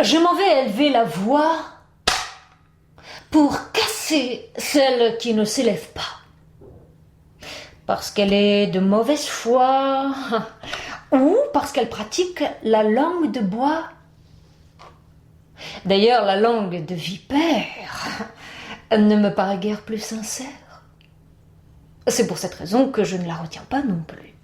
Je m'en vais élever la voix pour casser celle qui ne s'élève pas. Parce qu'elle est de mauvaise foi ou parce qu'elle pratique la langue de bois. D'ailleurs, la langue de vipère ne me paraît guère plus sincère. C'est pour cette raison que je ne la retiens pas non plus.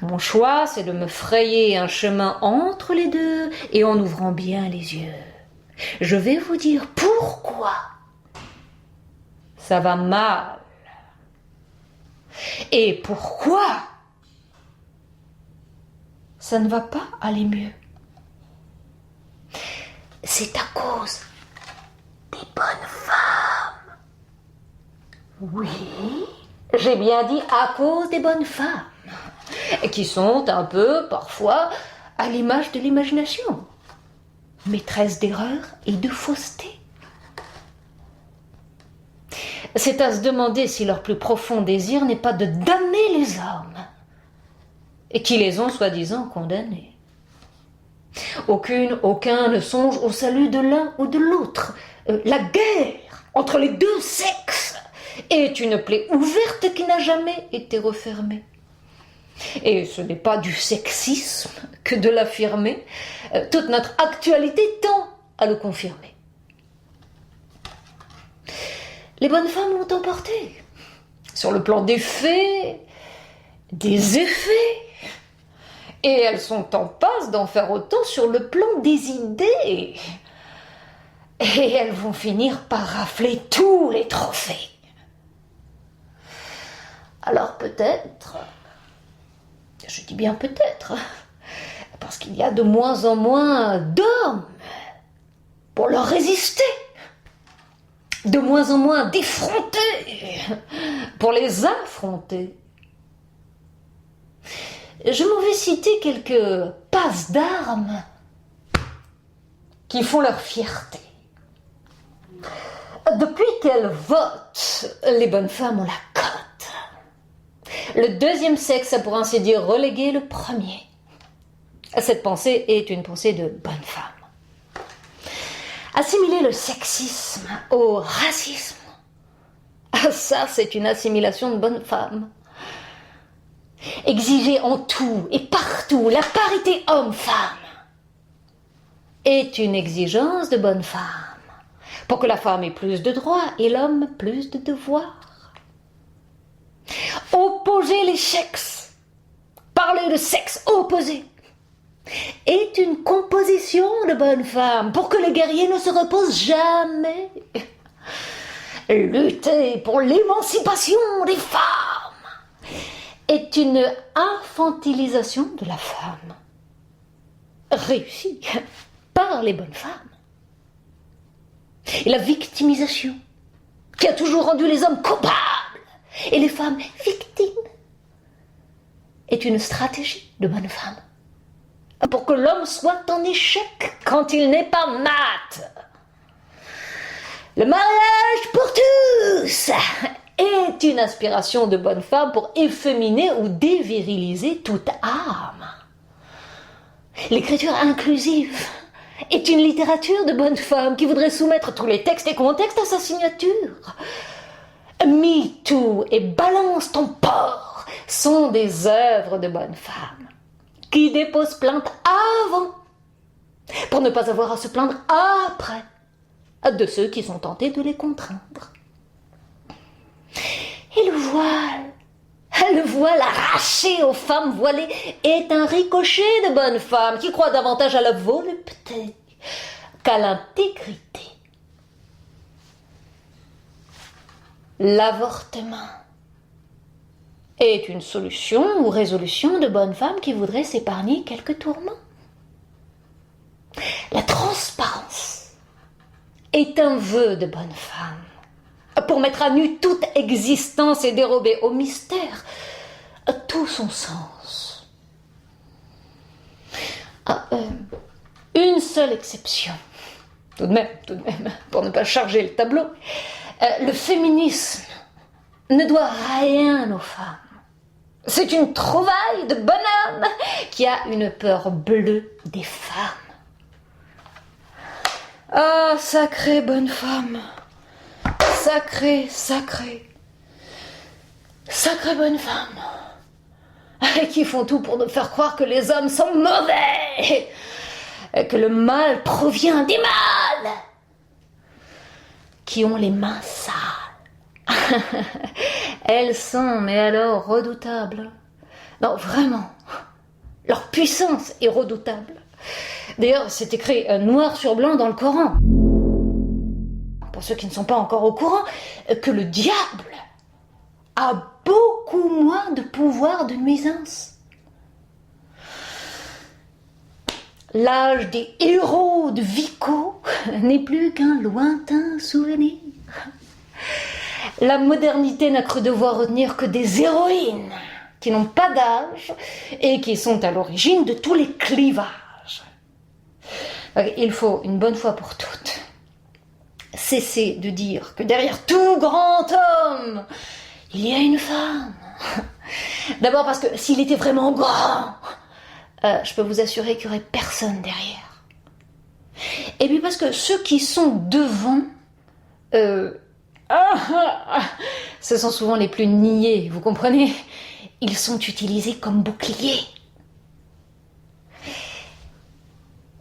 Mon choix, c'est de me frayer un chemin entre les deux et en ouvrant bien les yeux. Je vais vous dire pourquoi ça va mal et pourquoi ça ne va pas aller mieux. C'est à cause des bonnes femmes. Oui, j'ai bien dit à cause des bonnes femmes, qui sont un peu, parfois, à l'image de l'imagination, maîtresses d'erreurs et de fausseté. C'est à se demander si leur plus profond désir n'est pas de damner les hommes, et qui les ont soi-disant condamnés. Aucun ne songe au salut de l'un ou de l'autre. La guerre entre les deux sexes est une plaie ouverte qui n'a jamais été refermée. Et ce n'est pas du sexisme que de l'affirmer. Toute notre actualité tend à le confirmer. Les bonnes femmes l'ont emporté. Sur le plan des faits, des effets. Et elles sont en passe d'en faire autant sur le plan des idées. Et elles vont finir par rafler tous les trophées. Alors peut-être, je dis bien peut-être, parce qu'il y a de moins en moins d'hommes pour leur résister, de moins en moins d'effrontés pour les affronter. Je m'en vais citer quelques passes d'armes qui font leur fierté. Depuis qu'elles votent, les bonnes femmes ont la cote. Le deuxième sexe a pour ainsi dire relégué le premier. Cette pensée est une pensée de bonne femme. Assimiler le sexisme au racisme, ça c'est une assimilation de bonne femme. Exiger en tout et partout la parité homme-femme est une exigence de bonne femme, pour que la femme ait plus de droits et l'homme plus de devoirs. Opposer les sexes, parler de sexe opposé, est une composition de bonne femme, pour que les guerriers ne se reposent jamais. Lutter pour l'émancipation des femmes est une infantilisation de la femme, réussie par les bonnes femmes. Et la victimisation, qui a toujours rendu les hommes coupables et les femmes victimes, est une stratégie de bonne femme, pour que l'homme soit en échec quand il n'est pas mat. Le mariage pour tous est une aspiration de bonne femme pour efféminer ou déviriliser toute âme. L'écriture inclusive est une littérature de bonne femme qui voudrait soumettre tous les textes et contextes à sa signature. Me Too et Balance ton porc sont des œuvres de bonne femme qui déposent plainte avant pour ne pas avoir à se plaindre après de ceux qui sont tentés de les contraindre. Et le voile arraché aux femmes voilées est un ricochet de bonnes femmes qui croient davantage à la volupté qu'à l'intégrité. L'avortement est une solution ou résolution de bonnes femmes qui voudraient s'épargner quelques tourments. La transparence est un vœu de bonne femme pour mettre à nu toute existence et dérober au mystère tout son sens. Une seule exception, tout de même, pour ne pas charger le tableau, le féminisme ne doit rien aux femmes. C'est une trouvaille de bonhomme qui a une peur bleue des femmes. Ah, sacrée bonne femme. Sacrée bonne femme. Et qui font tout pour nous faire croire que les hommes sont mauvais. Et que le mal provient des mâles. Qui ont les mains sales. Elles sont, mais alors, redoutables. Non, vraiment. Leur puissance est redoutable. D'ailleurs, c'est écrit noir sur blanc dans le Coran. Pour ceux qui ne sont pas encore au courant, que le diable a beaucoup moins de pouvoir de nuisance. L'âge des héros de Vico n'est plus qu'un lointain souvenir. La modernité n'a cru devoir retenir que des héroïnes qui n'ont pas d'âge et qui sont à l'origine de tous les clivages. Il faut, une bonne fois pour toutes, cesser de dire que derrière tout grand homme, il y a une femme. D'abord parce que s'il était vraiment grand, je peux vous assurer qu'il n'y aurait personne derrière. Et puis parce que ceux qui sont devant, ce sont souvent les plus niais, vous comprenez? Ils sont utilisés comme boucliers.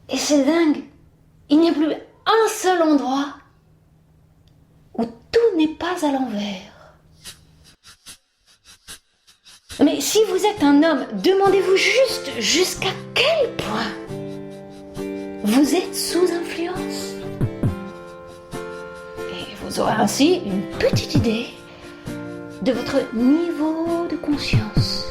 Et c'est dingue, il n'y a plus un seul endroit où tout n'est pas à l'envers. Mais si vous êtes un homme, demandez-vous juste jusqu'à quel point vous êtes sous influence. Et vous aurez ainsi une petite idée de votre niveau de conscience.